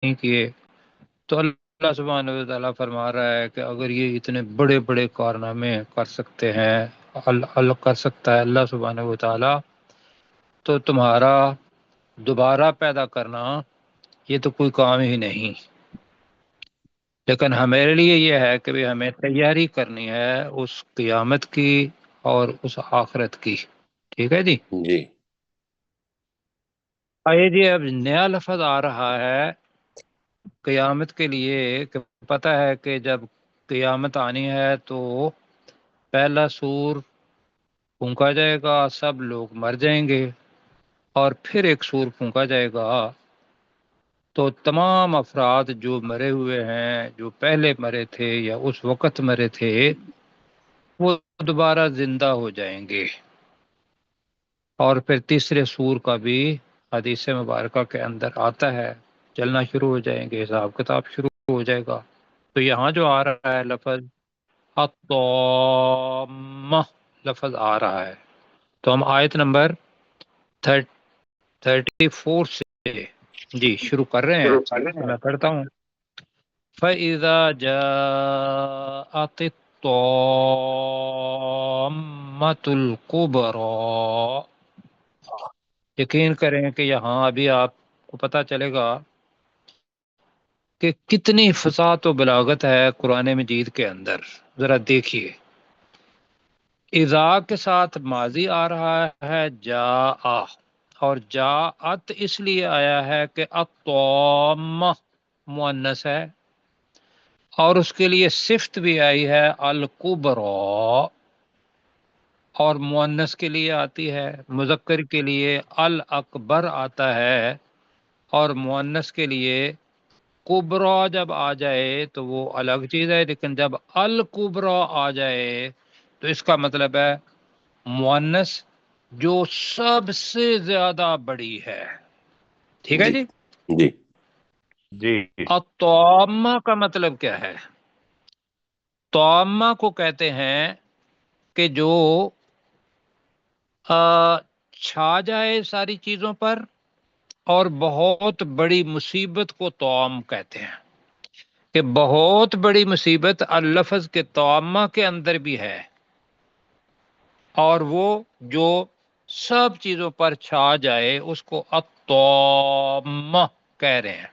کیے، تو اللہ سبحانہ و تعالیٰ فرما رہا ہے کہ اگر یہ اتنے بڑے بڑے کارنامے کر سکتے ہیں، اللہ کر سکتا ہے اللہ سبحانہ و تعالیٰ، تو تمہارا دوبارہ پیدا کرنا یہ تو کوئی کام ہی نہیں۔ لیکن ہمارے لیے یہ ہے کہ بھی ہمیں تیاری کرنی ہے اس قیامت کی اور اس آخرت کی۔ ٹھیک ہے جی۔ جی آئیے جی، اب نیا لفظ آ رہا ہے قیامت کے لیے، کہ پتہ ہے کہ جب قیامت آنی ہے تو پہلا سور پھونکا جائے گا، سب لوگ مر جائیں گے، اور پھر ایک سور پھونکا جائے گا تو تمام افراد جو مرے ہوئے ہیں، جو پہلے مرے تھے یا اس وقت مرے تھے، وہ دوبارہ زندہ ہو جائیں گے۔ اور پھر تیسرے سور کا بھی حدیث مبارکہ کے اندر آتا ہے، چلنا شروع ہو جائیں گے، حساب کتاب شروع ہو جائے گا۔ تو یہاں جو آ رہا ہے لفظ الطامہ، لفظ آ رہا ہے، تو ہم آیت نمبر 34 سے جی شروع کر رہے ہیں، تو میں پڑھتا ہوں۔ فَإِذَا جَاءَتِ الطَّامَّةُ الْكُبْرَىٰ، یقین کریں کہ یہاں ابھی آپ کو پتہ چلے گا کہ کتنی فصاحت و بلاغت ہے قرآن مجید کے اندر۔ ذرا دیکھیے، اذا کے ساتھ ماضی آ رہا ہے جاء، اور جاءت اس لیے آیا ہے کہ الطامہ مؤنث ہے، اور اس کے لیے صفت بھی آئی ہے الکبریٰ، اور مؤنث کے لیے آتی ہے، مذکر کے لیے الاکبر آتا ہے، اور مؤنث کے لیے کبریٰ جب آ جائے تو وہ الگ چیز ہے، لیکن جب الکبریٰ آ جائے تو اس کا مطلب ہے مؤنث جو سب سے زیادہ بڑی ہے۔ ٹھیک ہے جی جی۔ جی جی الطامہ کا مطلب کیا ہے؟ طامہ کو کہتے ہیں کہ جو چھا جائے ساری چیزوں پر، اور بہت بڑی مصیبت کو طام کہتے ہیں، کہ بہت بڑی مصیبت اللفظ کے طامہ کے اندر بھی ہے، اور وہ جو سب چیزوں پر چھا جائے اس کو الطامہ کہہ رہے ہیں۔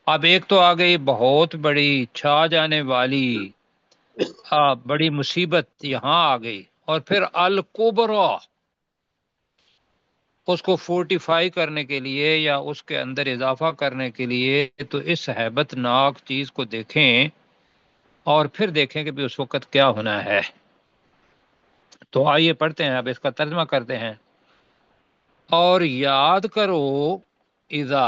اب ایک تو آ گئی بہت بڑی چھا جانے والی بڑی مصیبت، یہاں آ گئی، اور پھر الکبریٰ، اس کو فورٹیفائی کرنے کے لیے یا اس کے اندر اضافہ کرنے کے لیے، تو اس ہیبت ناک چیز کو دیکھیں اور پھر دیکھیں کہ بھی اس وقت کیا ہونا ہے۔ تو آئیے پڑھتے ہیں، اب اس کا ترجمہ کرتے ہیں۔ اور یاد کرو اذا،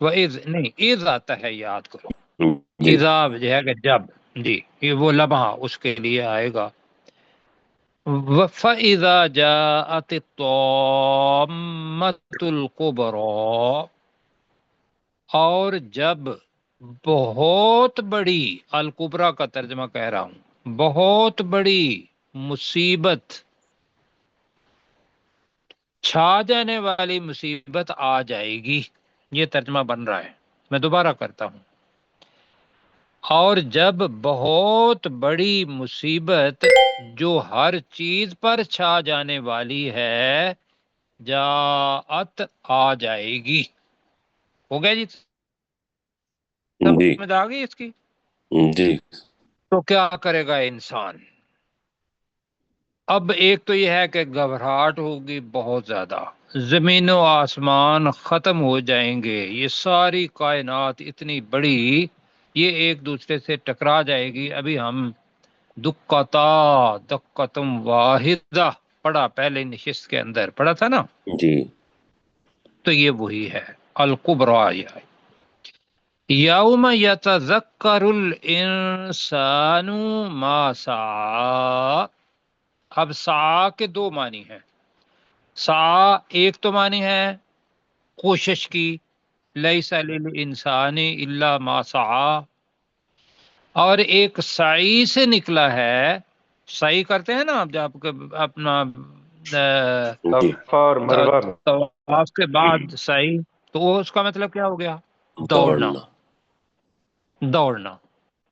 وَإِذ نہیں، اذ آتا ہے، یاد کرو، جی اذا جو ہے کہ جب، جی یہ وہ لمحہ اس کے لیے آئے گا۔ فَإِذَا جَاءَتِ الطَّامَّةُ الْكُبْرَىٰ، اور جب بہت بڑی، الکبریٰ کا ترجمہ کہہ رہا ہوں، بہت بڑی مصیبت، چھا جانے والی مصیبت آ جائے گی، یہ ترجمہ بن رہا ہے۔ میں دوبارہ کرتا ہوں۔ اور جب بہت بڑی مصیبت جو ہر چیز پر چھا جانے والی ہے، جاءت آ جائے گی۔ ہو گیا جی؟ جی سمجھ آ گئی اس کی؟ جی تو کیا کرے گا انسان؟ اب ایک تو یہ ہے کہ گھبراہٹ ہوگی بہت زیادہ، زمین و آسمان ختم ہو جائیں گے، یہ ساری کائنات اتنی بڑی یہ ایک دوسرے سے ٹکرا جائے گی۔ ابھی ہم دکتا دکتم واحدہ پڑھا پہلے نشست کے اندر پڑھا تھا نا، جی تو یہ وہی ہے الکبریٰ۔ یوم یتذکر الانسان ما سعی، اب سعی کے دو معنی ہیں۔ سعی ایک تو معنی ہے کوشش کی، لیس للانسان الا ما سعی، اور ایک سعی سے نکلا ہے، سعی کرتے ہیں نا جب اپنا جی صفا اور مروہ میں۔ طواف کے بعد سعی، تو اس کا مطلب کیا ہو گیا؟ دوڑنا، دوڑنا. دوڑنا.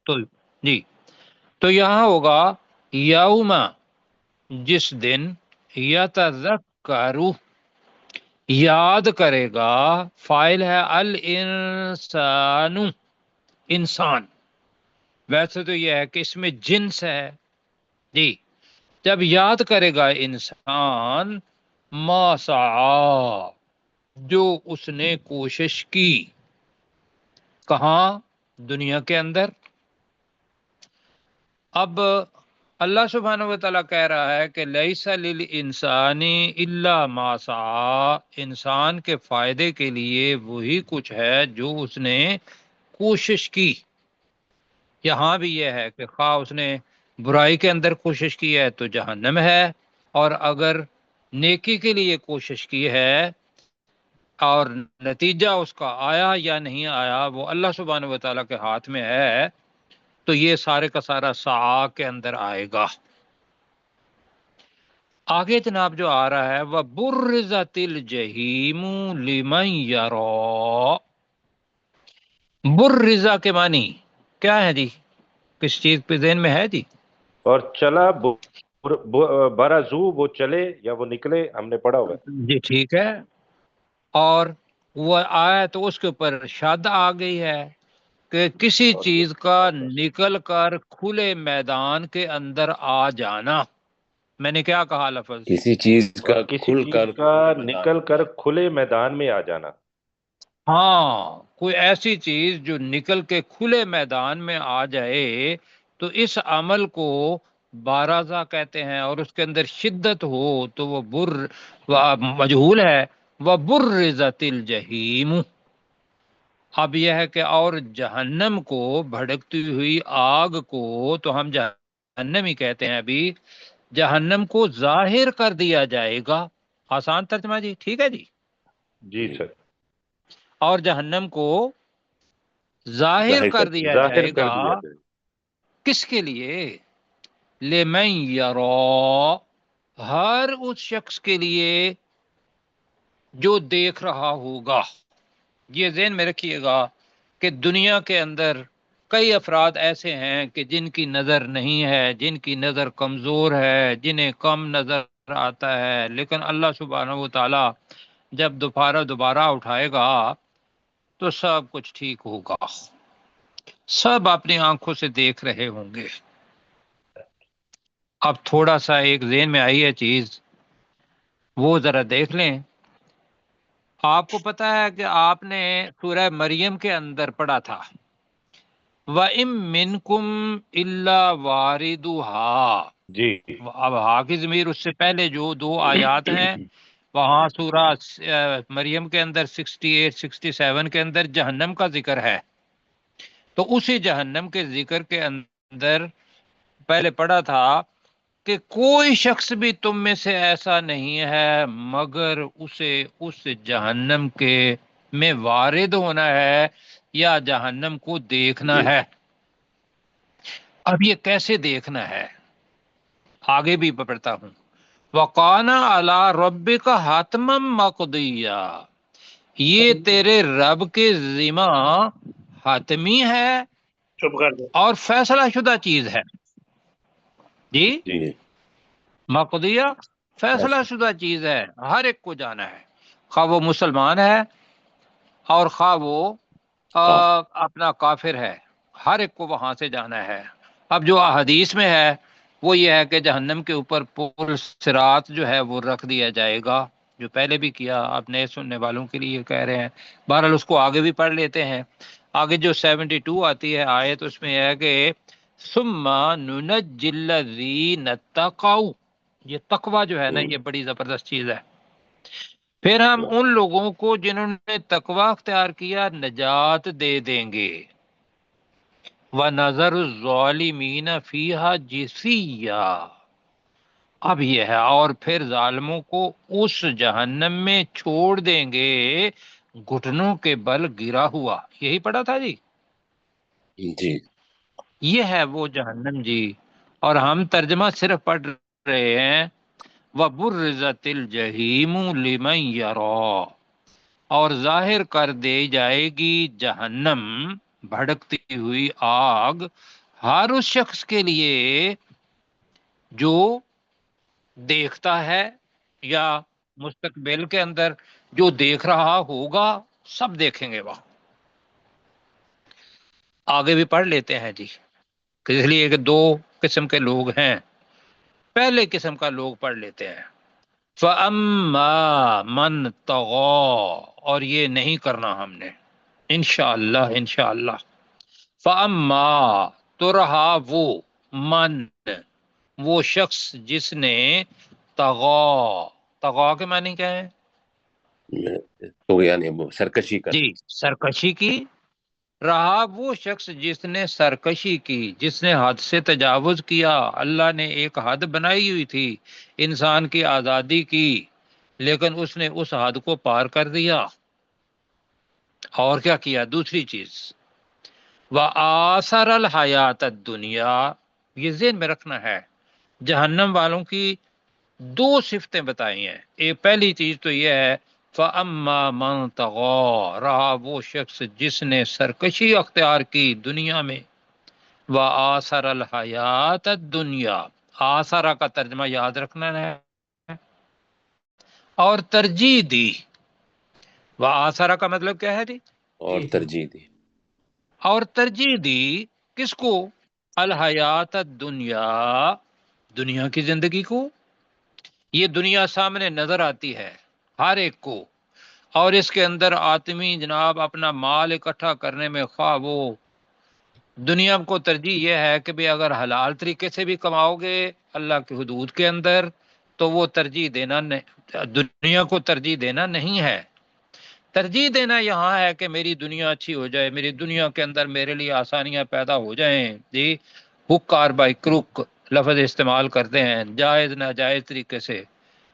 تو جی، تو یہاں ہوگا یوم، جس دن، یتذکروا، یاد کرے گا. فائل ہے الانسان، انسان. ویسے تو یہ ہے کہ اس میں جنس ہے جی. جب یاد کرے گا انسان ما سعی، جو اس نے کوشش کی. کہاں؟ دنیا کے اندر. اب اللہ سبحانہ و تعالیٰ کہہ رہا ہے کہ لیس للانسان الا ما سعی، انسان کے فائدے کے لیے وہی کچھ ہے جو اس نے کوشش کی. یہاں بھی یہ ہے کہ خواہ اس نے برائی کے اندر کوشش کی ہے تو جہنم ہے، اور اگر نیکی کے لیے کوشش کی ہے اور نتیجہ اس کا آیا یا نہیں آیا وہ اللہ سبحانہ و تعالیٰ کے ہاتھ میں ہے، تو یہ سارے کا سارا سعی کے اندر آئے گا. آگے جناب جو آ رہا ہے وہ برزت الجحیم لمن یرا. برزا کے معنی کیا ہے جی؟ کس چیز پہ ذہن میں ہے جی؟ اور چلا برازو، وہ چلے یا وہ نکلے، ہم نے پڑھا ہوا ہے. جی ٹھیک ہے. اور وہ آیا تو اس کے اوپر شد آ گئی ہے کہ کسی چیز کا نکل کر کھلے میدان کے اندر آ جانا. میں نے کیا کہا لفظ؟ کسی چیز اور کا کسی کھل چیز کر کا نکل کر کھلے میدان میں آ جانا. ہاں، کوئی ایسی چیز جو نکل کے کھلے میدان میں آ جائے تو اس عمل کو بارازہ کہتے ہیں، اور اس کے اندر شدت ہو تو وہ مجہول ہے. وہ برزت الجحیم. اب یہ ہے کہ اور جہنم کو، بھڑکتی ہوئی آگ کو تو ہم جہنم ہی کہتے ہیں ابھی، جہنم کو ظاہر کر دیا جائے گا. آسان ترجمہ جی، ٹھیک ہے جی. جی سر. اور جہنم کو ظاہر کر دیا ظاہر جائے کر گا. دیا جائے. کس کے لیے؟ لمن یرا، ہر اس شخص کے لیے جو دیکھ رہا ہوگا. یہ ذہن میں رکھیے گا کہ دنیا کے اندر کئی افراد ایسے ہیں کہ جن کی نظر نہیں ہے، جن کی نظر کمزور ہے، جنہیں کم نظر آتا ہے، لیکن اللہ سبحانہ و تعالی جب دوبارہ اٹھائے گا تو سب کچھ ٹھیک ہوگا. سب اپنی آنکھوں سے دیکھ رہے ہوں گے. اب تھوڑا سا ایک ذہن میں آئی ہے چیز، وہ ذرا دیکھ لیں. آپ کو پتا ہے کہ آپ نے سورہ مریم کے اندر پڑھا تھا وَإِن مِّنكُمْ إِلَّا وَارِدُهَا. جی اب حافظ ضمیر اس سے پہلے جو دو آیات ہیں وہاں سورہ مریم کے اندر 68 67 کے اندر جہنم کا ذکر ہے. تو اسی جہنم کے ذکر کے اندر پہلے پڑھا تھا کہ کوئی شخص بھی تم میں سے ایسا نہیں ہے مگر اسے اس جہنم کے میں وارد ہونا ہے یا جہنم کو دیکھنا جی ہے. اب یہ کیسے دیکھنا ہے آگے بھی پڑھتا ہوں. وَقَانَ عَلَىٰ رَبِّكَ حَتْمًا مَّقْضِيًّا، یہ تیرے رب کے ذمہ حتمی ہے چپ کر دو. اور فیصلہ شدہ چیز ہے. جی، جی مقضیہ فیصلہ شدہ چیز ہے، ہر ایک کو جانا ہے، خواہ وہ مسلمان ہے اور خواہ وہ اپنا کافر ہے، ہر ایک کو وہاں سے جانا ہے. اب جو حدیث میں ہے وہ یہ ہے کہ جہنم کے اوپر پل صراط جو ہے وہ رکھ دیا جائے گا، جو پہلے بھی کیا، آپ نئے سننے والوں کے لیے کہہ رہے ہیں. بہرحال اس کو آگے بھی پڑھ لیتے ہیں. آگے جو 72 آتی ہے آیت، اس میں یہ ہے کہ ثم ننجی الذین اتقوا، یہ تقوی جو ہے نا یہ بڑی زبردست چیز ہے. پھر ہم ان لوگوں کو جنہوں نے تقوی اختیار کیا نجات دے دیں گے. وَنَذَرُ الظَّالِمِينَ فِيهَا جِثِيًّا. اب یہ ہے اور پھر ظالموں کو اس جہنم میں چھوڑ دیں گے گھٹنوں کے بل گرا ہوا. یہی پڑھا تھا جی. جی یہ ہے وہ جہنم جی. اور ہم ترجمہ صرف پڑھ رہے ہیں وَبُرِّزَتِ الْجَحِيمُ لِمَن يَرَىٰ. اور ظاہر کر دے جائے گی جہنم، بھڑکتی ہوئی آگ، ہر اس شخص کے لیے جو دیکھتا ہے، یا مستقبل کے اندر جو دیکھ رہا ہوگا، سب دیکھیں گے وہاں۔ آگے بھی پڑھ لیتے ہیں جی، اس لیے کہ دو قسم کے لوگ ہیں۔ پہلے قسم کا لوگ پڑھ لیتے ہیں، فَأَمَّا مَنْ طَغَىٰ، اور یہ نہیں کرنا ہم نے انشاءاللہ انشاءاللہ۔ فَأَمَّا، تو رہا وہ، من، وہ شخص جس نے طغا، طغا کے معنی کیا ہے تو یعنی وہ سرکشی کر، جی؟ سرکشی کی۔ رہا وہ شخص جس نے سرکشی کی، جس نے حد سے تجاوز کیا۔ اللہ نے ایک حد بنائی ہوئی تھی انسان کی آزادی کی، لیکن اس نے اس حد کو پار کر دیا۔ اور کیا کیا؟ دوسری چیز، وَآثَرَ الْحَيَاةَ الدُّنْيَا، یہ ذہن میں رکھنا ہے۔ جہنم والوں کی دو صفتیں بتائی ہیں۔ ایک پہلی چیز تو یہ ہے فَأَمَّا مَنْ طَغَىٰ، رہا وہ شخص جس نے سرکشی اختیار کی دنیا میں، وَآثَرَ الْحَيَاةَ الدُّنْيَا، آثرہ کا ترجمہ یاد رکھنا ہے، اور ترجیح دی۔ وآثرہ کا مطلب کیا ہے جی؟ اور ترجیح دی، اور ترجیح دی کس کو؟ الحیات الدنیا، دنیا کی زندگی کو۔ یہ دنیا سامنے نظر آتی ہے ہر ایک کو، اور اس کے اندر آدمی جناب اپنا مال اکٹھا کرنے میں خواہ وہ دنیا کو ترجیح یہ ہے کہ بھی اگر حلال طریقے سے بھی کماؤ گے اللہ کی حدود کے اندر تو وہ ترجیح دینا نہیں، دنیا کو ترجیح دینا نہیں ہے۔ ترجیح دینا یہاں ہے کہ میری دنیا اچھی ہو جائے، میری دنیا کے اندر میرے لیے آسانیاں پیدا ہو جائیں جی۔ ہک کار بائی کروک لفظ استعمال کرتے ہیں جائز ناجائز طریقے سے۔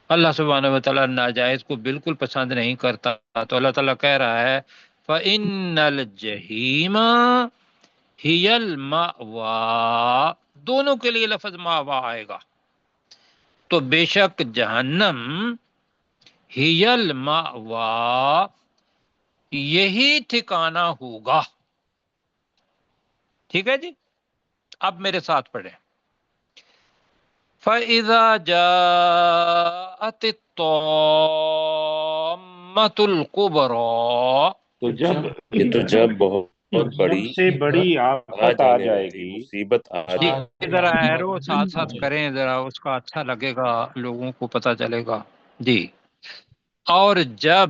اللہ سبحانہ و تعالیٰ ناجائز کو بالکل پسند نہیں کرتا، تو اللہ تعالیٰ کہہ رہا ہے فَإِنَّ الْجَحِيمَ هِيَ الْمَأْوَىٰ، دونوں کے لیے لفظ ماوا آئے گا، تو بے شک جہنم ہی المأویٰ، یہی ٹھکانہ ہوگا۔ ٹھیک ہے جی، اب میرے ساتھ پڑھیں۔ فَإِذَا جَاءَتِ الطَّامَّةُ الْكُبْرَىٰ، یہ تو جب بہت بڑی سب سے بڑی آ آفت آ جانے جائے والی گی۔ مصیبت آ جی جائے ذرا ایرو ساتھ ساتھ کریں، ذرا اس کا اچھا لگے گا، لوگوں کو پتہ چلے گا جی۔ اور جب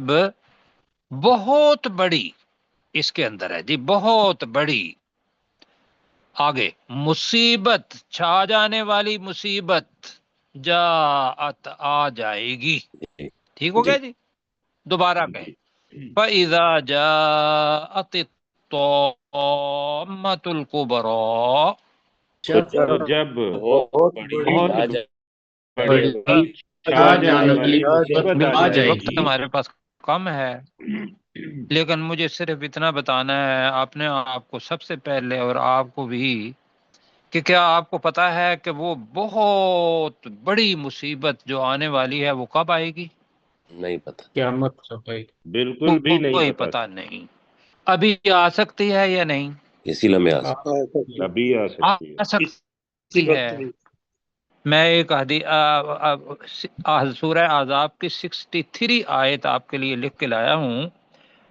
بہت بڑی، اس کے اندر ہے جی بہت بڑی، آگے مصیبت، چھا جانے والی مصیبت، جاءت، آ جائے گی۔ گی۔ ٹھیک ہو جی گیا جی؟ دوبارہ کہیں، فَإِذَا جَاءَتِ الطَّامَّةُ الْكُبْرَىٰ، تو تو جب بہت بڑی بہت آ جائے بڑی چھا جانے والی مصیبت آ جائے وقت گی۔ ہمارے پاس کم ہے، لیکن مجھے صرف اتنا بتانا ہے اپنے آپ کو سب سے پہلے اور آپ کو بھی، کہ کیا آپ کو پتا ہے کہ وہ بہت بڑی مصیبت جو آنے والی ہے وہ کب آئے گی؟ نہیں پتہ، قیامت کا بھائی، بالکل بھی نہیں کوئی پتا، پتہ نہیں۔ ابھی آ سکتی ہے یا نہیں؟ اسی لمحے آ سکتا ابھی آ آ سکتی ہے۔ سکتی ہے۔ میں ایک سورہ احزاب کی 63 آیت آپ کے لیے لکھ کے لایا ہوں۔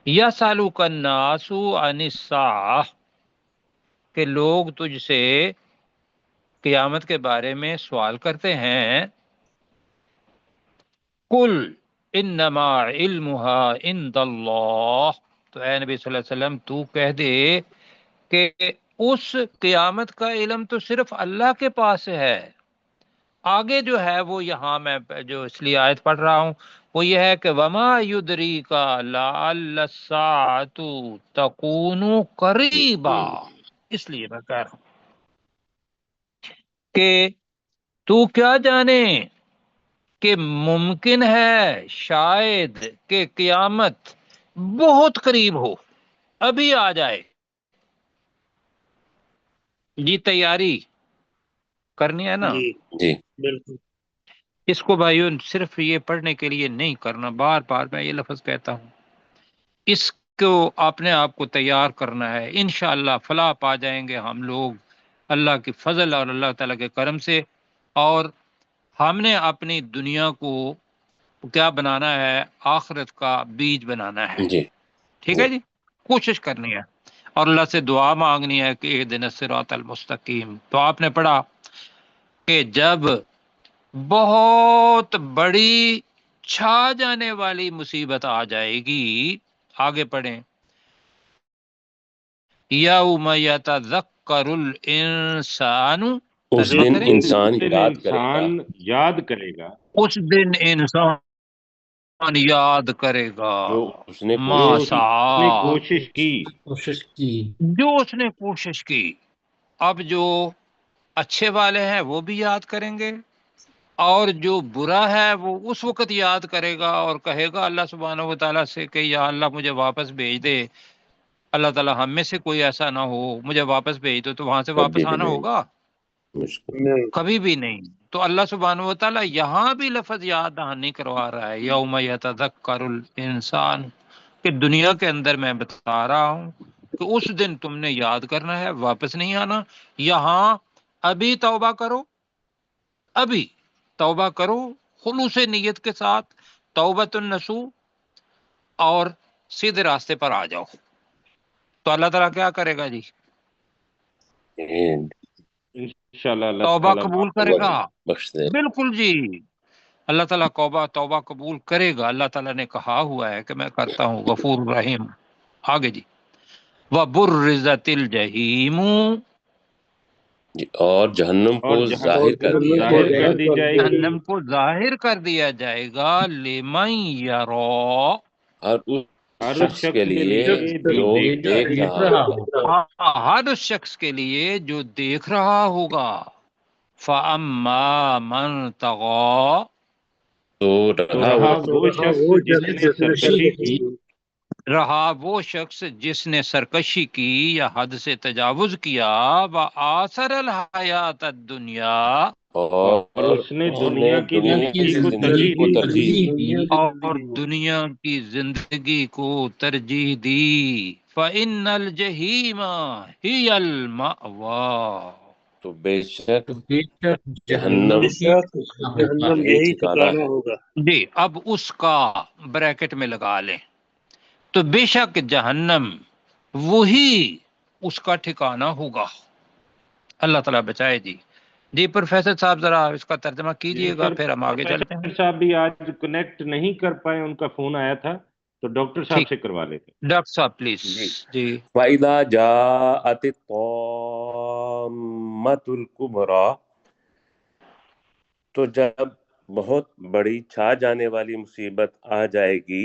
یسألک الناس عن الساعہ، کہ لوگ تجھ سے قیامت کے بارے میں سوال کرتے ہیں، قل انما علمها عند اللہ، تو اے نبی صلی اللہ علیہ وسلم تو کہہ دے کہ اس قیامت کا علم تو صرف اللہ کے پاس ہے۔ آگے جو ہے وہ یہاں میں جو اس لیے آیت پڑھ رہا ہوں وہ یہ ہے کہ وما یدریک لعل الساعۃ تکون قریبا، اس لیے میں کہہ رہا ہوں کہ تو کیا جانے کہ ممکن ہے شاید کہ قیامت بہت قریب ہو، ابھی آ جائے جی، تیاری کرنی ہے نا۔ جی اس کو بھائیوں صرف یہ پڑھنے کے لیے نہیں کرنا، بار بار میں یہ لفظ کہتا ہوں، اس کو اپنے آپ کو تیار کرنا ہے، انشاءاللہ فلاح پا جائیں گے ہم لوگ اللہ کی فضل اور اللہ تعالیٰ کے کرم سے۔ اور ہم نے اپنی دنیا کو کیا بنانا ہے؟ آخرت کا بیج بنانا ہے، جی ٹھیک جی ہے جی، کوشش کرنی ہے اور اللہ سے دعا مانگنی ہے کہ اہدنا الصراط المستقیم۔ تو آپ نے پڑھا کہ جب بہت بڑی چھا جانے والی مصیبت آ جائے گی، آگے پڑھیں، یوم یتذکر الانسان، اس ترجمہ دن کریں، انسان دن یاد کرے گا، انسان یاد کرے گا اس دن انسان یاد کرے گا جو اس نے ما جو کوشش اس کی۔ نے سعی، کوشش کی۔ کوشش کی۔ جو اس نے کوشش کی۔ اب جو اچھے والے ہیں وہ بھی یاد کریں گے، اور جو برا ہے وہ اس وقت یاد کرے گا اور کہے گا اللہ سبحانہ و تعالیٰ سے کہ یا اللہ مجھے واپس بھیج دے، اللہ تعالیٰ ہم میں سے کوئی ایسا نہ ہو مجھے واپس بھیج دو، تو وہاں سے کبھی واپس بھی آنا نہیں، ہوگا؟ مشکل۔ کبھی بھی نہیں۔ تو اللہ سبحانہ و تعالیٰ یہاں بھی لفظ یاد دہانی کروا رہا ہے، یوم یتذکر الانسان، کہ دنیا کے اندر میں بتا رہا ہوں کہ اس دن تم نے یاد کرنا ہے، واپس نہیں آنا۔ یہاں ابھی توبہ کرو، ابھی توبہ کرو خلوص نیت کے ساتھ، توبۃ النصوح، اور سیدھے راستے پر آ جاؤ۔ تو اللہ تعالیٰ کیا کرے گا جی؟ انشاءاللہ اللہ توبہ تعالیٰ قبول معاف کرے کرے گا، گا۔ بخش دے۔ بالکل جی، اللہ تعالیٰ توبہ قبول کرے گا۔ اللہ تعالیٰ نے کہا ہوا ہے کہ میں کرتا ہوں غفور رحیم۔ آگے جی، وَبُرِّزَتِ الْجَحِیمُ، جی، اور جہنم اور کو ظاہر کر جہنم دیا ظاہر جائے گا، کر دی جائے گی جہنم کو ظاہر کر دیا جائے گا، لمن یرا، اور اس ہر اس شخص کے شخص کے لیے لیے جو جو دیکھ دیکھ رہا رہا ہو۔ ہو۔ ہر اس شخص کے لیے جو دیکھ رہا ہوگا۔ فَأَمَّا مَن طَغَىٰ، تو تو رہا وہ رہا وہ شخص جس نے سرکشی کی، رہا وہ شخص جس نے سرکشی کی یا حد سے تجاوز کیا، وَآثَرَ الْحَيَاةَ الدُّنْيَا، اور اس نے دنیا کی زندگی کو ترجیح کو دی، ترجیح دی۔ اور دنیا کی زندگی کو ترجیح دی، فَإِنَّ الْجَحِيمَ هِيَ الْمَأْوَىٰ، تو بے شک بے شک جہنم جہنم یہی ٹھکانہ ہے۔ جی اب اس کا بریکٹ میں لگا لیں، تو بے شک جہنم وہی اس کا ٹھکانہ ہوگا۔ اللہ تعالیٰ بچائے جی۔ جی پروفیسر صاحب ذرا اس کا ترجمہ جی کیجئے گا، سر، پھر ہم آگے چلتے ہیں۔ پروفیسر صاحب بھی آج کنیکٹ نہیں کر پائے، ان کا فون آیا تھا تو ڈاکٹر صاحب ٹھیک، سے کروا لیتے۔ ڈاکٹر صاحب پلیز۔ جی، جی فَإِذَا جَاءَتِ الطَّامَّةُ الْكُبْرَىٰ، تو جب بہت بڑی چھا جانے والی مصیبت آ جائے گی،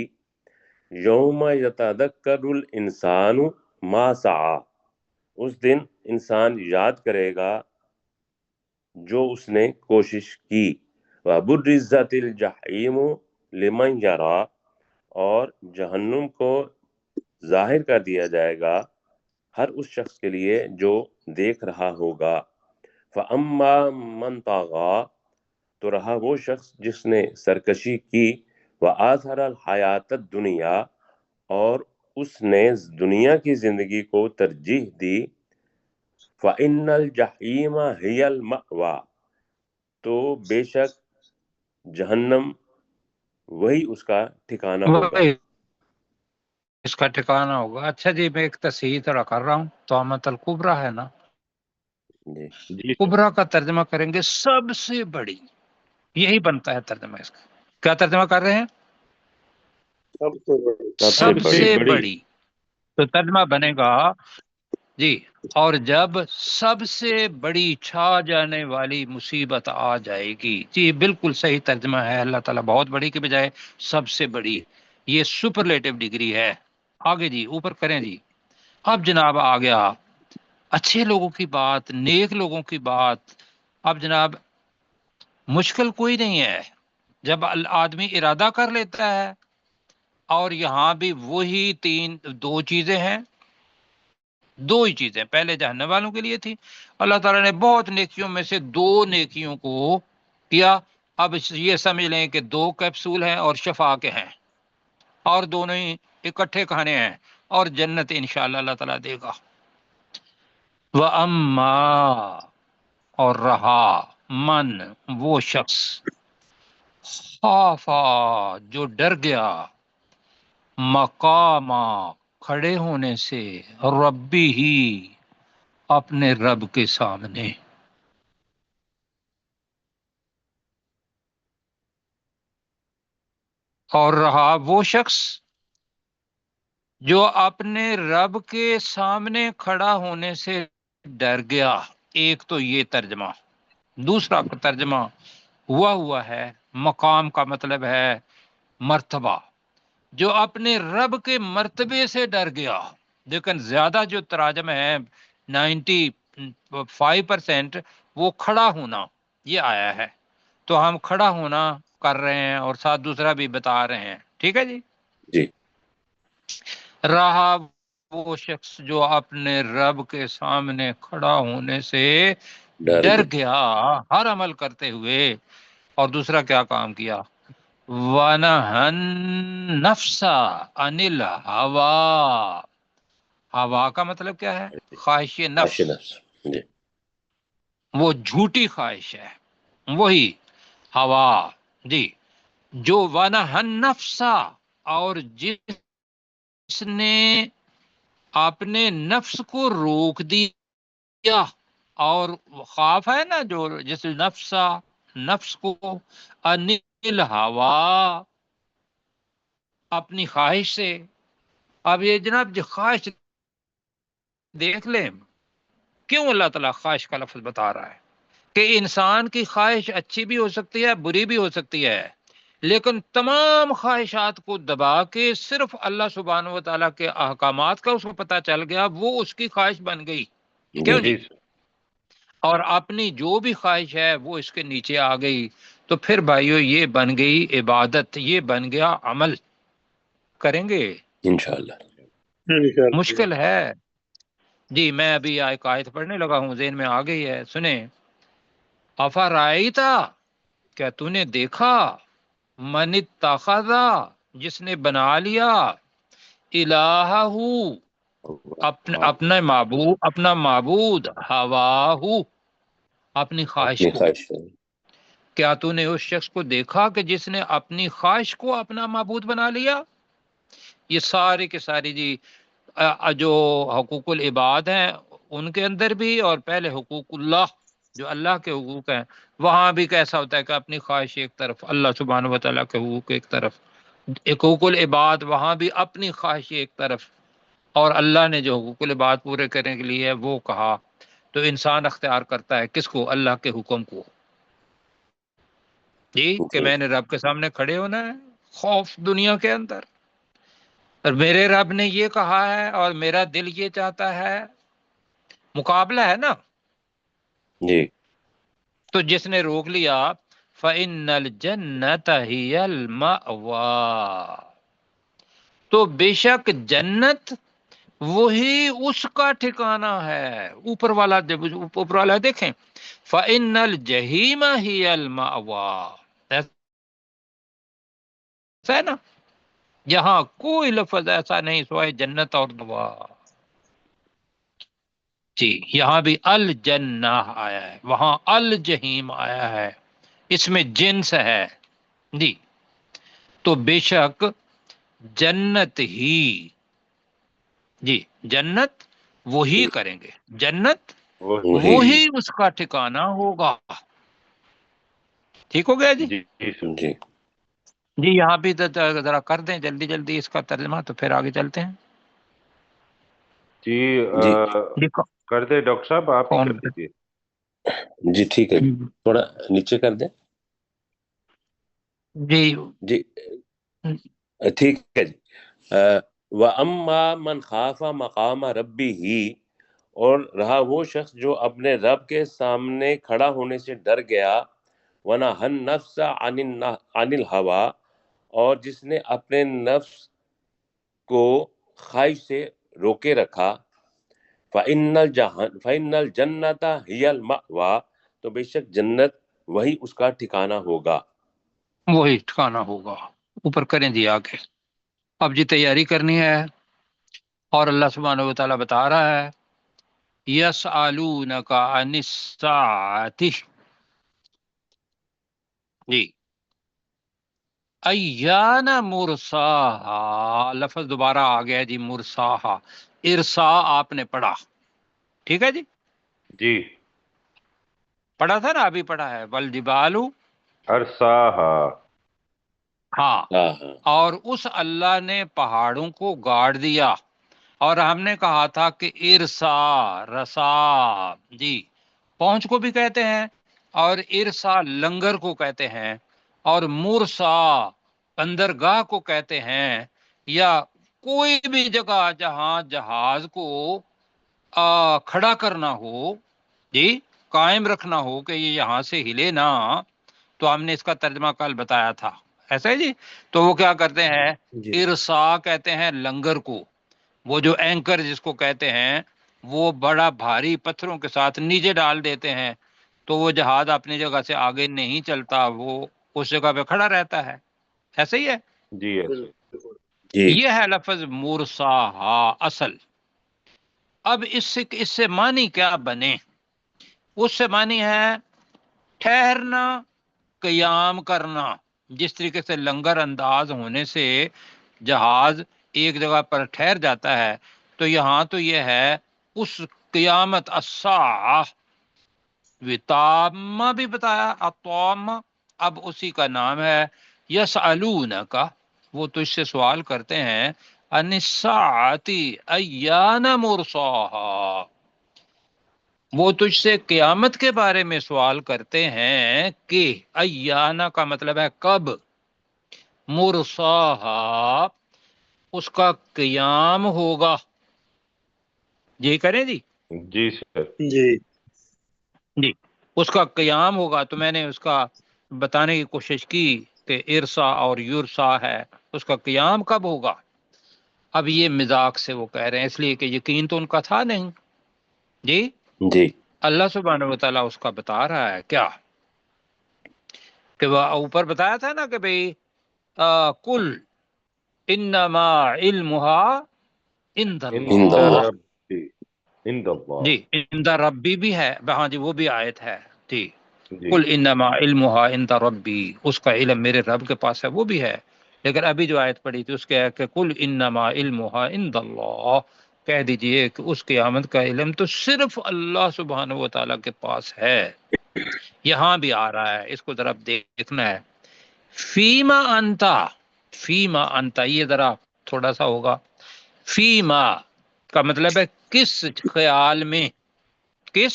یوم یتذکر الانسان ما سعی، اس دن انسان یاد کرے گا جو اس نے کوشش کی، وَبُرِّزَتِ الْجَحِیمُ لِمَنْ یَرَىٰ، اور جہنم کو ظاہر کر دیا جائے گا ہر اس شخص کے لیے جو دیکھ رہا ہوگا۔ فَأَمَّا مَنْ طَغَىٰ، تو رہا وہ شخص جس نے سرکشی کی، وَآثَرَ الْحَیَاةَ الدُّنْیَا، اور اس نے دنیا کی زندگی کو ترجیح دی، فَإِنَّ الْجَحِیمَ هِیَ الْمَأْوَىٰ، تو بے شک جہنم وہی اس کا ٹھکانہ ہوگا۔ وہی اس کا ٹھکانہ ہوگا۔ اچھا جی، میں ایک تصحیح تھوڑا کر رہا ہوں، طامۃ الکبریٰ ہے نا، جی جی سر، کبریٰ کا ترجمہ کریں گے سب سے بڑی، یہی بنتا ہے ترجمہ اس کا۔ کیا ترجمہ کر رہے ہیں؟ سب سب سے سے بڑی۔ بڑی۔ تو ترجمہ بنے گا جی، اور جب سب سے بڑی چھا جانے والی مصیبت آ جائے گی، جی بالکل صحیح ترجمہ ہے، اللہ تعالیٰ بہت بڑی کے بجائے سب سے بڑی، یہ سپرلیٹو ڈگری ہے۔ آگے جی اوپر کریں جی۔ اب جناب آ گیا اچھے لوگوں کی بات، نیک لوگوں کی بات۔ اب جناب مشکل کوئی نہیں ہے، جب آدمی ارادہ کر لیتا ہے، اور یہاں بھی وہی دو چیزیں ہیں، دو ہی چیزیں پہلے جہنم والوں کے لیے تھی، اللہ تعالیٰ نے بہت نیکیوں میں سے دو نیکیوں کو کیا۔ اب یہ سمجھ لیں کہ دو کیپسول ہیں اور شفا کے ہیں، اور دونوں ہی اکٹھے کھانے ہیں، اور جنت انشاءاللہ اللہ تعالیٰ دے گا۔ وَأَمَّا، اور رہا، من، وہ شخص، خافا، جو ڈر گیا، مقاما، کھڑے ہونے سے، ربی ہی، اپنے رب کے سامنے، اور رہا وہ شخص جو اپنے رب کے سامنے کھڑا ہونے سے ڈر گیا۔ ایک تو یہ ترجمہ، دوسرا ترجمہ ہوا ہے، مقام کا مطلب ہے مرتبہ، جو اپنے رب کے مرتبے سے ڈر گیا۔ لیکن زیادہ جو تراجم ہے 95% وہ کھڑا ہونا یہ آیا ہے، تو ہم کھڑا ہونا کر رہے ہیں اور ساتھ دوسرا بھی بتا رہے ہیں، ٹھیک ہے جی۔ جی رہا وہ شخص جو اپنے رب کے سامنے کھڑا ہونے سے ڈر گیا ہر عمل کرتے ہوئے، اور دوسرا کیا کام کیا، وَنَهَا النَّفْسَ عَنِ الْهَوَىٰ، ہوا کا مطلب کیا ہے، خواہش نفس، نفس، جی وہ جھوٹی خواہش ہے، وہی ہوا جی، جو وَنَهَا النَّفْسَ، اور جس نے اپنے نفس کو روک دیا، اور خوف ہے نا جو جس نفس کو، انل ہوا، اپنی خواہش سے۔ اب یہ جناب جو خواہش دیکھ لیں، کیوں اللہ تعالیٰ خواہش کا لفظ بتا رہا ہے کہ انسان کی خواہش اچھی بھی ہو سکتی ہے، بری بھی ہو سکتی ہے، لیکن تمام خواہشات کو دبا کے صرف اللہ سبحانہ و تعالیٰ کے احکامات کا اس کو پتہ چل گیا، وہ اس کی خواہش بن گئی، کیوں جی؟ اور اپنی جو بھی خواہش ہے وہ اس کے نیچے آ گئی، تو پھر بھائیو یہ بن گئی عبادت، یہ بن گیا عمل، کریں گے انشاءاللہ۔ مشکل ہے جی۔ میں ابھی ایک آیت پڑھنے لگا ہوں، ذہن میں آ گئی ہے، سنیں۔ افرائیتا، کیا تو نے دیکھا، من اتخذ، جس نے بنا لیا، الہہ، اپنا معبود، ہواہ، اپنی خواہش کو۔ کیا تو نے اس شخص کو دیکھا کہ جس نے اپنی خواہش کو اپنا معبود بنا لیا؟ یہ ساری کے ساری جی جو حقوق العباد ہیں ان کے اندر بھی، اور پہلے حقوق اللہ جو اللہ کے حقوق ہیں وہاں بھی کیسا ہوتا ہے کہ اپنی خواہش ایک طرف، اللہ سبحانہ و تعالیٰ کے حقوق ایک طرف، حقوق العباد وہاں بھی اپنی خواہش ایک طرف، اور اللہ نے جو حقوق العباد پورے کرنے کے لیے وہ کہا، تو انسان اختیار کرتا ہے کس کو؟ اللہ کے حکم کو جی، کہ میں نے رب کے سامنے کھڑے ہونا ہے، خوف دنیا کے اندر، اور میرے رب نے یہ کہا ہے اور میرا دل یہ چاہتا ہے، مقابلہ ہے نا جی۔ تو جس نے روک لیا، فَإِنَّ الْجَنَّةَ هِيَ الْمَأْوَىٰ، تو بے شک جنت وہی اس کا ٹھکانہ ہے۔ اوپر والا دیکھیں، فَإِنَّ الْجَحِيمَ هِيَ الْمَأْوَىٰ، ایسا ہے نا، یہاں کوئی لفظ ایسا نہیں سوائے جنت اور دعا جی۔ یہاں بھی الجنہ آیا ہے، وہاں الجحیم آیا ہے، اس میں جنس ہے جی۔ تو بے شک جنت ہی جی، جنت وہی کریں گے، جنت وہی اس کا ٹھکانہ ہوگا، ٹھیک ہو گیا جی؟ جی جی یہاں بھی ذرا کر دیں جلدی جلدی اس کا ترجمہ، تو پھر آگے چلتے ہیں جی کر دیں ڈاکٹر صاحب، آپ ہی کر کون دیجیے۔ جی ٹھیک ہے، تھوڑا نیچے کر دیں جی جی، ٹھیک ہے جی۔ وَأَمَّا مَنْ خَافَ مَقَامَ رَبِّهِ، اور رہا وہ شخص جو اپنے رب کے سامنے کھڑا ہونے سے ڈر گیا، وَنَهَا النَّفْسَ عَنِ الْهَوَىٰ، اور جس نے اپنے نفس کو خواہش سے روکے رکھا، فَإِنَّ الْجَنَّةَ هِيَ الْمَأْوَىٰ، تو بے شک جنت وہی اس کا ٹھکانہ ہوگا، وہی ٹھکانہ ہوگا۔ اوپر کریں جی آگے۔ اب جی تیاری کرنی ہے، اور اللہ سبحانہ و تعالیٰ بتا رہا ہے یسألونک عن الساعۃ، جی ایان مرساہا، لفظ دوبارہ آ گیا جی، مرساہا، ارسا آپ نے پڑھا، ٹھیک ہے جی، جی پڑھا تھا نا، ابھی پڑھا ہے، والجبال، ارساہا، ہاں، ہاں ہاں اور اس اللہ نے پہاڑوں کو گاڑ دیا، اور ہم نے کہا تھا کہ ارسا، رسا، جی پہنچ کو بھی کہتے ہیں، اور ارسا لنگر کو کہتے ہیں، اور مرسا بندرگاہ کو کہتے ہیں، یا کوئی بھی جگہ جہاں جہاز کو کھڑا کرنا ہو، جی قائم رکھنا ہو کہ یہ یہاں سے ہلے نہ، تو ہم نے اس کا ترجمہ کل بتایا تھا، ایسا ہے جی، تو وہ کیا کرتے ہیں، جی ارسا کہتے ہیں لنگر کو، وہ جو اینکر جس کو کہتے ہیں، وہ بڑا بھاری پتھروں کے ساتھ نیچے ڈال دیتے ہیں، تو وہ جہاز اپنی جگہ سے آگے نہیں چلتا، وہ اس جگہ پہ کھڑا رہتا ہے، ایسا ہی ہے، جی ایسے جی یہ ہے لفظ مرساہا اصل۔ اب اس سے معنی کیا بنے؟ اس سے معنی ہے ٹھہرنا، قیام کرنا، جس طریقے سے لنگر انداز ہونے سے جہاز ایک جگہ پر ٹھہر جاتا ہے، تو یہاں تو یہ ہے اس قیامت الساعہ، وتامہ بھی بتایا، اطامہ، اب اسی کا نام ہے یسألونک، وہ تجھ سے سوال کرتے ہیں، ان الساعۃ ایان مرساہا، وہ تجھ سے قیامت کے بارے میں سوال کرتے ہیں کہ ایانا کا مطلب ہے کب، مرساہا اس کا قیام ہوگا، یہی کریں جی، جی سر، جی جی اس کا قیام ہوگا، تو میں نے اس کا بتانے کی کوشش کی کہ ارسا اور یورسا ہے، اس کا قیام کب ہوگا؟ اب یہ مذاق سے وہ کہہ رہے ہیں، اس لیے کہ یقین تو ان کا تھا نہیں، جی جی اللہ سبحانہ و تعالیٰ اس کا بتا رہا ہے کیا، کہ وہ اوپر بتایا تھا نا کہ بھئی کل انما علمها عند عند عند اللہ، اللہ ربی، عند اللہ، جی عند ربی بھی ہے، ہاں جی وہ بھی آیت ہے، جی جی کل انما علمها عند ربی، اس کا علم میرے رب کے پاس ہے، وہ بھی ہے، لیکن ابھی جو آیت پڑھی تھی اس کے ہے کہ کل انما علمها عند اللہ، کہہ دیجئے کہ اس قیامت کا علم تو صرف اللہ سبحانہ و تعالیٰ کے پاس ہے، یہاں بھی آ رہا ہے، اس کو ذرا دیکھنا ہے، فیما انتا، فیما انتا، یہ ذرا تھوڑا سا ہوگا، فیما کا مطلب ہے کس خیال میں، کس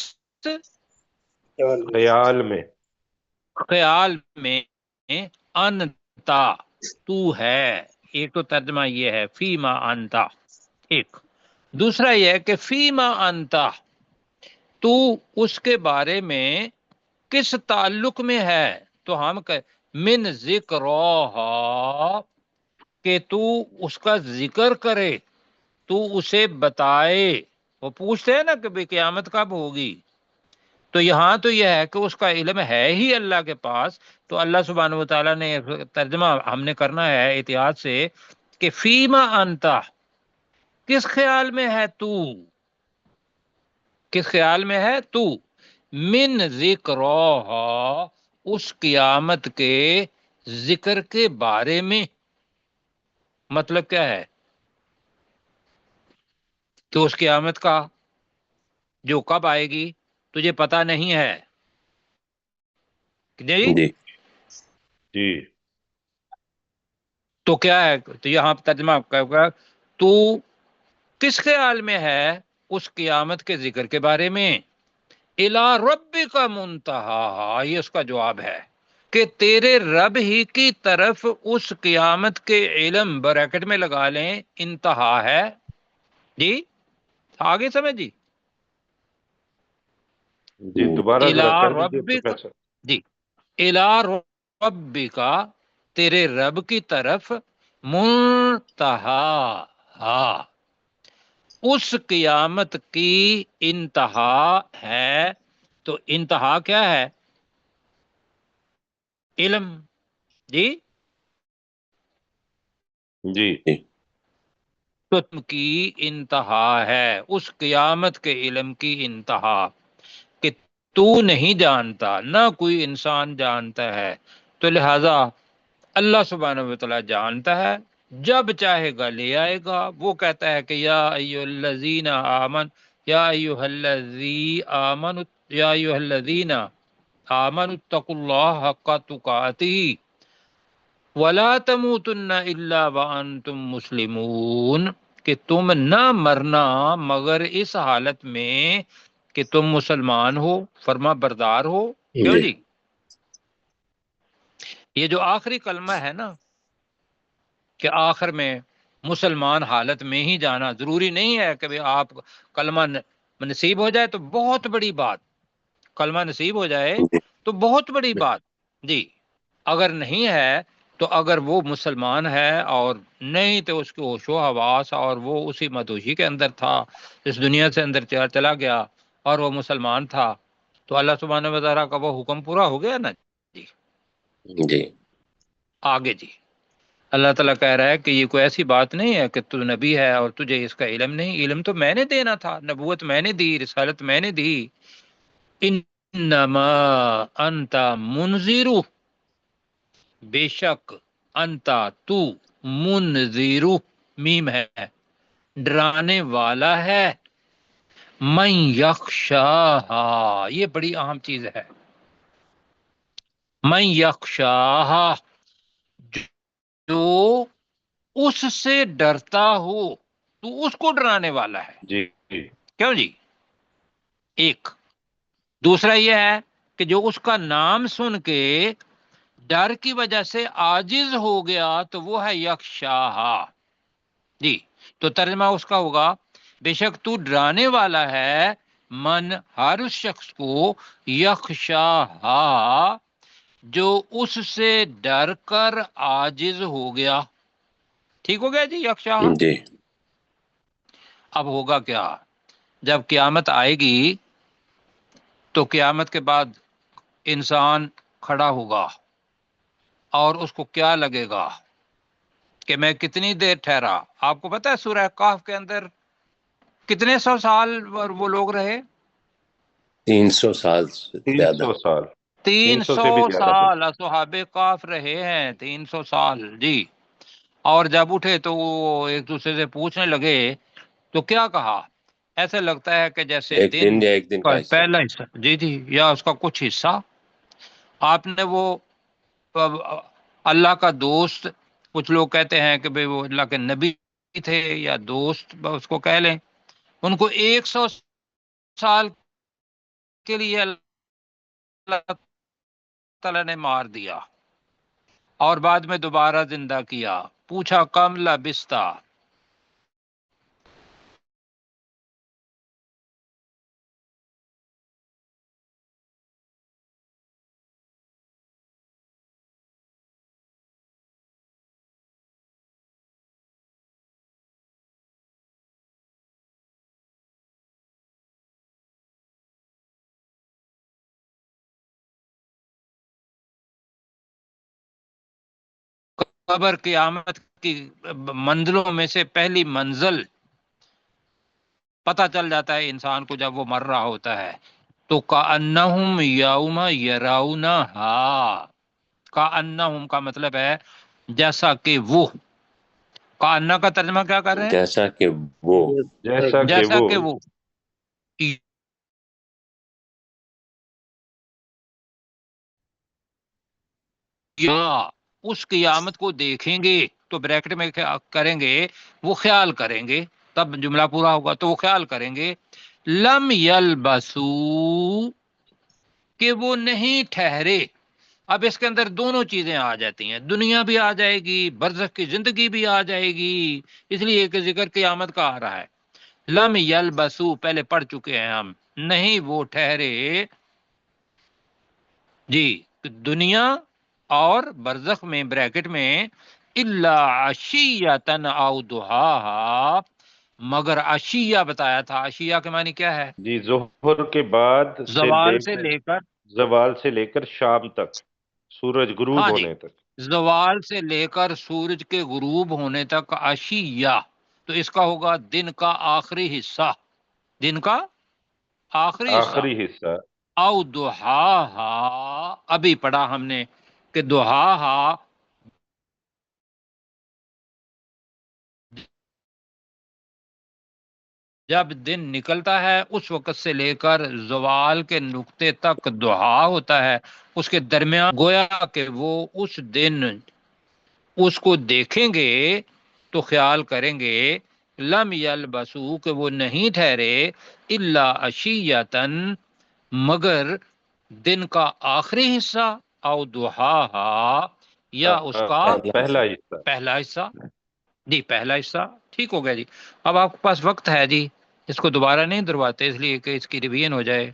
خیال میں، خیال میں، انتا تو ہے، ایک تو ترجمہ یہ ہے فیما انتا، ایک دوسرا یہ ہے کہ فیما انتا تو اس کے بارے میں کس تعلق میں ہے، تو ہم من ذکرہا، کہ تو اس کا ذکر کرے، تو اسے بتائے، وہ پوچھتے ہیں نا کہ بھئی قیامت کب ہوگی، تو یہاں تو یہ ہے کہ اس کا علم ہے ہی اللہ کے پاس، تو اللہ سبحانہ و تعالیٰ نے ترجمہ ہم نے کرنا ہے احتیاط سے کہ فیما انتا، کس خیال میں ہے تو، کس خیال میں ہے تو، من ذکرہا اس قیامت کے ذکر کے بارے میں، مطلب کیا ہے کہ اس قیامت کا جو کب آئے گی تجھے پتہ نہیں ہے، جی جی جی تو کیا ہے، تو یہاں ترجمہ ہوگا تو کس خیال میں ہے اس قیامت کے ذکر کے بارے میں، الی ربک منتہا، یہ اس کا جواب ہے کہ تیرے رب ہی کی طرف اس قیامت کے علم، بریکٹ میں لگا لیں انتہا ہے، جی آگے سمجھ جی، جی دوبارہ الی ذرا کر دیجیے ربک، پروفیسر۔ جی الی ربک تیرے رب کی طرف، منتہا ہاں اس قیامت کی انتہا ہے، تو انتہا کیا ہے، علم، جی جی جی تو تم کی انتہا ہے، اس قیامت کے علم کی انتہا، کہ تو نہیں جانتا، نہ کوئی انسان جانتا ہے، تو لہذا اللہ سبحانہ و تعالیٰ جانتا ہے، جب چاہے گا لے آئے گا۔ وہ کہتا ہے کہ یا ایھا الذین آمن، یا ایھا الذی آمن، یا ایھا الذین آمنوا اتقوا اللہ حق تقاتہ ولا تموتن الا وانتم مسلمون، کہ تم نہ مرنا مگر اس حالت میں کہ تم مسلمان ہو، فرما بردار ہو۔ کیوں جی جی؟ یہ جو آخری کلمہ ہے نا، کہ آخر میں مسلمان حالت میں ہی جانا، ضروری نہیں ہے کہ آپ کلمہ نصیب ہو جائے تو بہت بڑی بات، کلمہ نصیب ہو جائے تو بہت بڑی بات جی، اگر نہیں ہے تو اگر وہ مسلمان ہے اور نہیں تو اس کے ہوش و حواس اور وہ اسی مدوشی کے اندر تھا، اس دنیا سے اندر چلا گیا اور وہ مسلمان تھا، تو اللہ سبحانہ و تعالیٰ کا وہ حکم پورا ہو گیا نا جی۔ جی آگے جی اللہ تعالیٰ کہہ رہا ہے کہ یہ کوئی ایسی بات نہیں ہے کہ تو نبی ہے اور تجھے اس کا علم نہیں، علم تو میں نے دینا تھا، نبوت میں نے دی، رسالت میں نے دی۔ انما انت منذر، بے شک انتا تو، منذر میم ہے، ڈرانے والا ہے، من یخشاہا، یہ بڑی اہم چیز ہے، من یخشاہا، جو اس سے ڈرتا ہو، تو اس کو ڈرانے والا ہے۔ جی جی کیوں جی؟ ایک دوسرا یہ ہے کہ جو اس کا نام سن کے ڈر کی وجہ سے عاجز ہو گیا تو وہ ہے یخشاہا جی، تو ترجمہ اس کا ہوگا بے شک تو ڈرانے والا ہے، من ہر اس شخص کو، یخشاہا جو اس سے ڈر کر عاجز ہو گیا۔ ٹھیک ہو گیا جی، یخشاہا۔ جی اب ہوگا کیا؟ جب قیامت آئے گی تو قیامت کے بعد انسان کھڑا ہوگا اور اس کو کیا لگے گا کہ میں کتنی دیر ٹھہرا؟ آپ کو پتہ ہے سورہ کہف کے اندر کتنے سو سال وہ لوگ رہے؟ 300 سال سے زیادہ 300 سال، 300 300 سے بھی زیادہ ہے۔ سال اصحاب کہف رہے ہیں، 300 سال جی۔ اور جب اٹھے تو وہ ایک دوسرے سے پوچھنے لگے تو کیا کہا؟ ایسے لگتا ہے کہ جیسے ایک دن دن یا ایک دن کا کا حصہ۔ پہلا حصہ، جی جی، یا اس کا کچھ حصہ۔ آپ نے وہ اللہ کا دوست، کچھ لوگ کہتے ہیں کہ بھئی وہ اللہ کے نبی تھے یا دوست اس کو کہہ لیں، ان کو 100 سال کے لیے اللہ تعالیٰ نے مار دیا اور بعد میں دوبارہ زندہ کیا، پوچھا کم لبستا، قبر قیامت کی منزلوں میں سے پہلی منزل پتہ چل جاتا ہے انسان کو جب وہ مر رہا ہوتا ہے، تو کأنہم یوم یرونہا، کأنہم کا مطلب ہے جیسا کہ وہ، کأنہ کا ترجمہ کیا کر رہے ہیں؟ جیسا کہ وہ، جیسا کہ جیسا وہ کہ وہ یا اس قیامت کو دیکھیں گے، تو بریکٹ میں کریں گے وہ خیال کریں گے، تب جملہ پورا ہوگا، تو وہ خیال کریں گے، لم یلبسو، کہ وہ نہیں ٹھہرے۔ اب اس کے اندر دونوں چیزیں آ جاتی ہیں، دنیا بھی آ جائے گی، برزخ کی زندگی بھی آ جائے گی، اس لیے کہ ذکر قیامت کا آ رہا ہے۔ لم یلبسو پہلے پڑھ چکے ہیں ہم، نہیں وہ ٹھہرے جی، دنیا اور برزخ میں بریکٹ میں، الا عشیۃ او ضحاھا، مگر عشیہ بتایا تھا، عشیہ کے معنی کیا ہے؟ جی ظہر کے بعد زوال سے لے کر، زوال سے لے کر شام تک، سورج غروب ہاں جی، ہونے تک۔ زوال سے لے کر سورج کے غروب ہونے تک عشیہ، تو اس کا ہوگا دن کا آخری حصہ، دن کا آخری حصہ، آخری حصہ، او دہاہا، ابھی پڑھا ہم نے کہ دہاہا جب دن نکلتا ہے اس وقت سے لے کر زوال کے نقطے تک دہا ہوتا ہے، اس کے درمیان گویا کہ وہ اس دن اس کو دیکھیں گے تو خیال کریں گے لم یلبسو کہ وہ نہیں ٹھہرے الا عشیۃً مگر دن کا آخری حصہ، او دہاہا یا اس کا پہلا حصہ۔ پہلا حصہ، جی پہلا حصہ ٹھیک ہو گیا جی۔ اب آپ کے پاس وقت ہے جی، اس کو دوبارہ نہیں دہرواتے اس لیے کہ اس کی ریویژن ہو جائے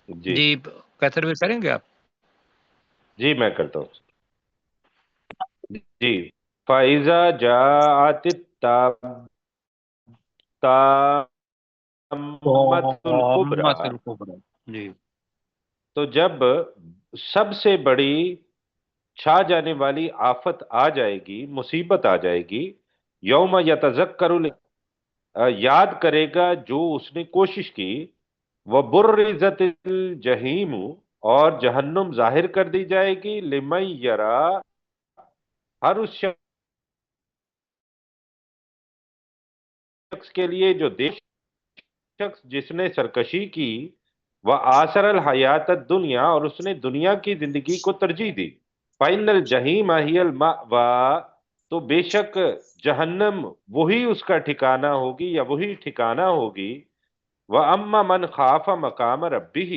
جی جی، کیسر بھی کریں گے آپ؟ جی میں کرتا ہوں جی۔ فَإِذَا جَاءَتِ التَّامَّةُ امت الْكُبْرىٰ، الکبریٰ، جی تو جب سب سے بڑی چھا جانے والی آفت آ جائے گی، مصیبت آ جائے گی، یوم یتذکر یاد کرے گا جو اس نے کوشش کی، وَبُرِّزَتِ الْجَحِیمُ اور جہنم ظاہر کر دی جائے گی، لمن یرا ہر اس شخص کے لیے جو دیکھ، شخص جس نے سرکشی کی، وہ آثر الحیات الدنیا اور اس نے دنیا کی زندگی کو ترجیح دی، فَإِنَّ الْجَحِیمَ هِیَ الْمَأْوَىٰ تو بے شک جہنم وہی اس کا ٹھکانہ ہوگی یا وہی ٹھکانہ ہوگی، وَأَمَّا مَنْ خَافَ مَقَامَ رَبِّهِ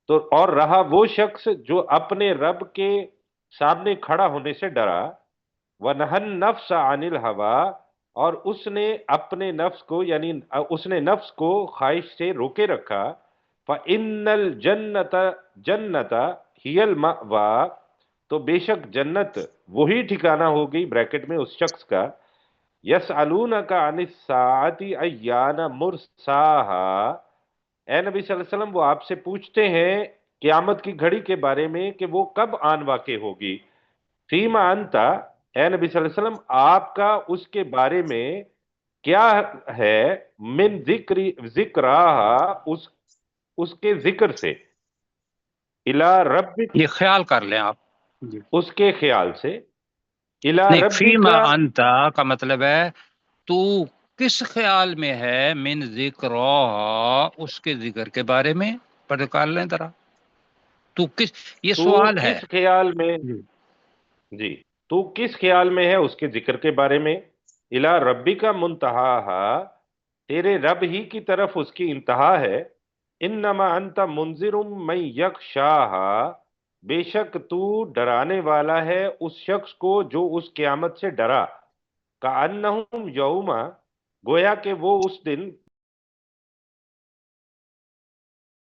تو اور رہا وہ شخص جو اپنے رب کے سامنے کھڑا ہونے سے ڈرا، وَنَهَى النَّفْسَ عَنِ الْهَوَىٰ اور اس نے اپنے نفس کو یعنی اس نے نفس کو خواہش سے روکے رکھا، فَإِنَّ الْجَنَّةَ جَنَّةَ هِيَ الْمَأْوَىٰ تو بے شک جنت وہی ٹھکانہ ہوگی بریکٹ میں اس شخص کا، یسألونک عن الساعة ایان مرساہا اے نبی صلی اللہ علیہ وسلم وہ آپ سے پوچھتے ہیں قیامت کی گھڑی کے بارے میں کہ وہ کب آن واقع ہوگی، فیما انتا اے نبی صلی اللہ علیہ وسلم آپ کا اس کے بارے میں کیا ہے، من ذکراہا اس کے ذکر سے، الا رب یہ خیال کر لیں آپ جی، اس کے خیال سے، الا نہیں ربک فیما انتا کا مطلب ہے تو کس خیال میں ہے، من ذکر اس کے ذکر کے بارے میں، پر نکال لیں ذرا، تو کس، یہ تو سوال ہے کس خیال میں، جی، جی تو کس خیال میں ہے اس کے ذکر کے بارے میں، الا ربی کا منتہا تیرے رب ہی کی طرف اس کی انتہا ہے، انما انت منذر من یخشاہا بے شک تو ڈرانے والا ہے اس شخص کو جو اس قیامت سے ڈرا، کأنہم یوم گویا کہ وہ اس دن